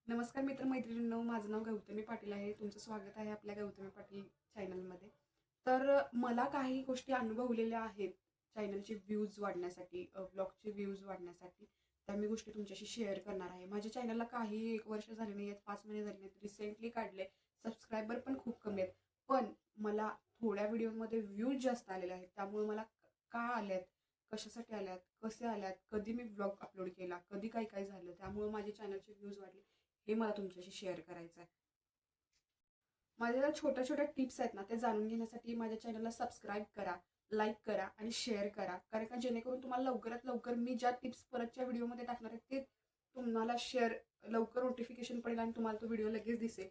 नमस्कार मित्रमैत्रिणींनो, माझं नाव गौतमी पाटील आहे. तुमचं स्वागत आहे आपल्या गौतमी पाटील चॅनलमध्ये. तर मला काही गोष्टी अनुभवलेल्या आहेत चॅनलचे व्ह्यूज वाढण्यासाठी, ब्लॉगचे व्ह्यूज वाढण्यासाठी. त्या मी गोष्टी तुमच्याशी शेअर करणार आहे. माझ्या चॅनलला काही 1 वर्ष झाले नाही आहेत, 5 महिने झाले नाहीत. रिसेंटली काढले. सबस्क्रायबर पण खूप कमी आहेत. पण मला थोड्या व्हिडिओमध्ये व्ह्यूज जास्त आलेले आहेत. त्यामुळे मला का आल्यात, कशासाठी आल्यात, कसे आल्यात, कधी मी ब्लॉग अपलोड केला, कधी काय काय झालं, त्यामुळे माझे चॅनलचे व्ह्यूज वाढले, हे मला तुमच्याशी शेअर करायचं आहे. माझ्या ज्या छोट्या छोट्या टिप्स आहेत ना, ते जाणून घेण्यासाठी माझ्या चॅनलला सबस्क्राईब करा, लाईक करा आणि शेअर करा. कारण का जेणेकरून तुम्हाला लवकरात लवकर मी ज्या टिप्स परतच्या व्हिडिओमध्ये टाकणार आहे ते तुम्हाला शेअर लवकर नोटिफिकेशन पडेल आणि तुम्हाला तो व्हिडिओ लगेच दिसेल.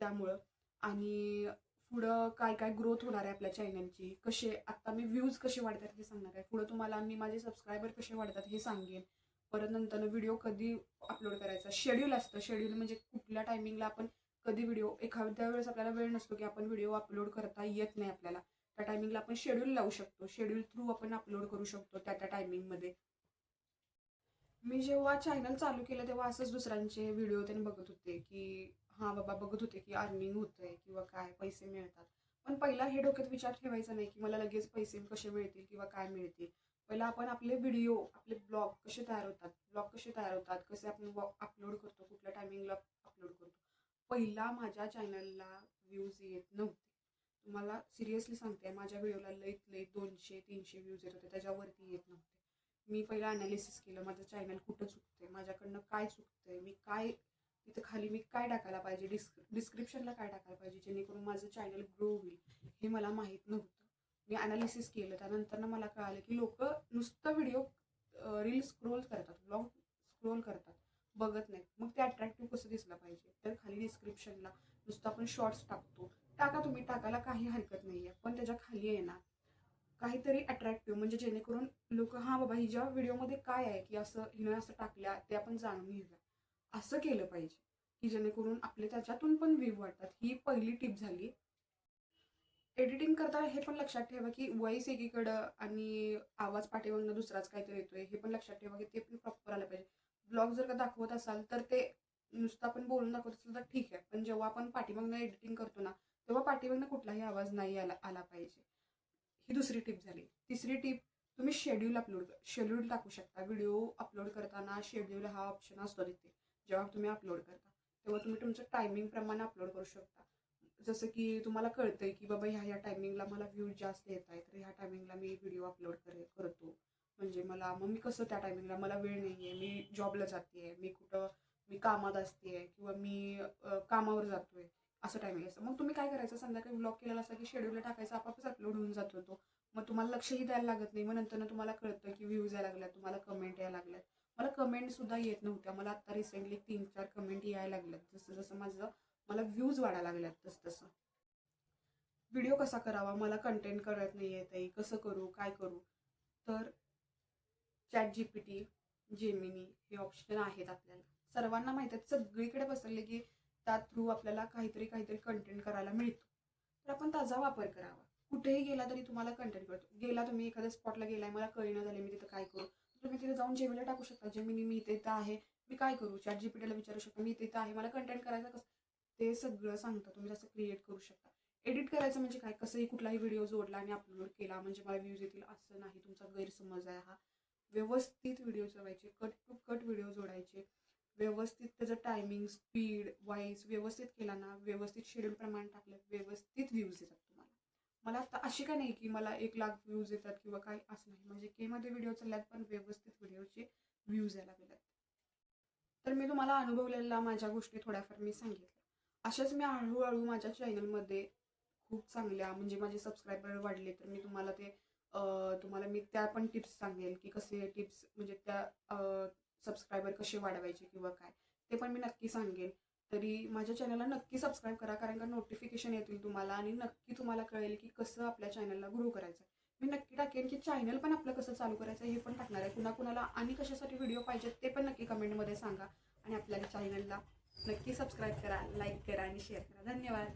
त्यामुळं आणि पुढं काय काय ग्रोथ होणार आहे आपल्या चॅनलची, कसे आता मी व्ह्यूज कसे वाढतात हे सांगणार आहे. पुढं तुम्हाला मी माझे सबस्क्रायबर कसे वाढतात हे सांगेन. परत नंतर व्हिडिओ कधी अपलोड करायचा शेड्यूल असतं. शेड्यूल म्हणजे कुठल्या टायमिंगला आपण कधी व्हिडिओ, एखाद्या वेळेस आपल्याला वेळ नसतो की आपण व्हिडिओ अपलोड करता येत नाही आपल्याला, त्या टायमिंगला आपण शेड्यूल लावू शकतो. शेड्यूल थ्रू आपण अपलोड करू शकतो त्या त्या टायमिंगमध्ये. मी जेव्हा चॅनल चालू केलं तेव्हा असंच दुसऱ्यांचे व्हिडिओ त्यांनी बघत होते की हां बाबा, बघत होते की अर्निंग होतंय किंवा काय पैसे मिळतात. पण पहिला हे डोक्यात विचार ठेवायचा नाही की मला लगेच पैसे कसे मिळतील किंवा काय मिळतील. पहिला आपण आपले व्हिडिओ, आपले ब्लॉग कसे तयार होतात, कसे आपण अपलोड करतो, कुठल्या टायमिंगला अपलोड करतो. पहिला माझ्या चॅनलला व्ह्यूज येत नव्हते. तुम्हाला सिरियसली सांगते, माझ्या व्हिडिओला लईत लई 200-300 व्ह्यूज येत होते, त्याच्यावरती येत नव्हते. मी पहिला अनालिसिस केलं, माझं चॅनल कुठं चुकतंय, माझ्याकडनं काय चुकतंय, मी काय तिथं खाली मी काय टाकायला पाहिजे, डिस्क्रिप्शनला काय टाकायला पाहिजे जेणेकरून माझं चॅनल ग्रो होईल, हे मला माहीत नव्हतं. मी अनालिसिस केलं. त्यानंतर मला कळालं की लोक नुसतं व्हिडिओ रील स्क्रोल करतात, ब्लॉग स्क्रोल करतात, बघत नाहीत. मग ते अट्रॅक्टिव्ह कसं दिसलं पाहिजे, तर खाली डिस्क्रिप्शनला नुसतं आपण शॉर्ट्स टाकतो, टाका, तुम्ही टाकायला काही हरकत नाही आहे. पण त्याच्या खाली आहे ना काहीतरी अट्रॅक्टिव्ह, म्हणजे जेणेकरून लोक हां बाबा हिच्या व्हिडिओमध्ये काय आहे की असं हिनं असं टाकल्या ते आपण जाणून घेऊया, असं केलं पाहिजे की जेणेकरून आपले त्याच्यातून पण व्ह्यू वाढतात. ही पहिली टिप झाली. एडिटिंग करताना हे पण लक्षात ठेवा की व्हॉइस एकीकडं आणि आवाज पाठीमागनं दुसराच काहीतरी येतोय, हे पण लक्षात ठेवा की ते पण प्रॉपर आलं पाहिजे. ब्लॉग जर का दाखवत असाल तर ते नुसतं आपण बोलून दाखवत असेल तर ठीक आहे, पण जेव्हा आपण पाठीमागनं एडिटिंग करतो ना, तेव्हा पाठीमागनं कुठलाही आवाज नाही आला पाहिजे. ही दुसरी टिप झाली. तिसरी टिप, तुम्ही शेड्यूल टाकू शकता. व्हिडिओ अपलोड करताना शेड्यूल हा ऑप्शन असतो तिथे. जेव्हा तुम्ही अपलोड करता तेव्हा तुम्ही तुमचं टायमिंग प्रमाणे अपलोड करू शकता. जसं की तुम्हाला कळतंय की बाबा ह्या टायमिंगला मला व्ह्यूज जास्त येत आहेत, तर ह्या टायमिंगला मी व्हिडिओ अपलोड करतो. म्हणजे मग मी कसं त्या टायमिंगला मला वेळ नाही आहे, मी जॉबला जाते आहे, मी कामात असते आहे किंवा मी कामावर जातोय, असं टायमिंग असतं. मग तुम्ही काय करायचं, संध्याकाळी ब्लॉग केलेला असता की शेड्यूलला टाकायचा, आपापच अपलोड होऊन जातो तो. मग तुम्हाला लक्षही द्यायला लागत नाही. मग नंतर तुम्हाला कळतं की व्ह्यूज यायला लागल्यात, तुम्हाला कमेंट यायला लागल्यात. मला कमेंटसुद्धा येत नव्हत्या. मला आत्ता रिसेंटली 3-4 कमेंट यायला लागल्यात. जसं जसं मला व्ह्यूज वाढायला लागल्यात तसं तसं. व्हिडिओ कसा करावा, मला कंटेंट करत नाही येत आहे, कसं करू, काय करू. तर ChatGPT, जेमिनी हे ऑप्शन आहेत आपल्याला. सर्वांना माहीत आहेत, सगळीकडे पसरले की त्या थ्रू आपल्याला काहीतरी काहीतरी कंटेंट करायला मिळतो. तर आपण त्याचा वापर करावा. कुठेही गेला तरी तुम्हाला कंटेंट कळतो. गेला तुम्ही एखाद्या स्पॉटला गेलाय, मला कळेना झाले मी तिथं काय करू. तुम्ही तिथे जाऊन जेमिनीला टाकू शकता, जेमिनी मी इथे आहे, मी काय करू. ChatGPTला विचारू शकता, मी इथे आहे, मला कंटेंट करायचं कसं, ते सगळं सांगतं. तुम्ही तसं क्रिएट करू शकता. एडिट करायचं म्हणजे काय, कसंही कुठलाही व्हिडिओ जोडला आणि अपलोड केला म्हणजे मला व्ह्यूज येतील असं नाही. तुमचा गैरसमज आहे हा. व्यवस्थित व्हिडिओ जोडायचे, कट टू कट व्हिडिओ जोडायचे, व्यवस्थित त्याचं टायमिंग, स्पीड, व्हॉइस व्यवस्थित केला ना, व्यवस्थित शेड्यूल प्रमाणे टाकलं, व्यवस्थित व्ह्यूज येतात तुम्हाला. मला आता अशी काय नाही की मला 1,00,000 व्ह्यूज येतात किंवा काय, असं नाही. म्हणजे केमध्ये व्हिडिओ चालल्यात पण व्यवस्थित व्हिडिओचे व्ह्यूज यायला लागल्यात. तर मी तुम्हाला अनुभवलेल्या माझ्या गोष्टी थोड्याफार मी सांगितल्या. अशाच मी हळूहळू माझ्या चॅनलमध्ये खूप चांगल्या, म्हणजे माझे सबस्क्रायबर वाढले तर मी तुम्हाला मी त्या पण टिप्स सांगेल की कसे टिप्स, म्हणजे त्या सबस्क्रायबर कसे वाढवायचे किंवा काय, ते पण मी नक्की सांगेन. तरी माझ्या चॅनलला नक्की सबस्क्राईब करा, कारण का नोटिफिकेशन येतील तुम्हाला आणि नक्की तुम्हाला कळेल की कसं आपल्या चॅनलला ग्रो करायचं. मी नक्की टाकेन की चॅनल पण आपलं कसं चालू करायचं हे पण टाकणार आहे. कुणाला आणि कशासाठी व्हिडिओ पाहिजेत ते पण नक्की कमेंटमध्ये सांगा. आणि आपल्या चॅनलला नक्की सबस्क्राईब करा, लाईक करा आणि शेअर करा. धन्यवाद.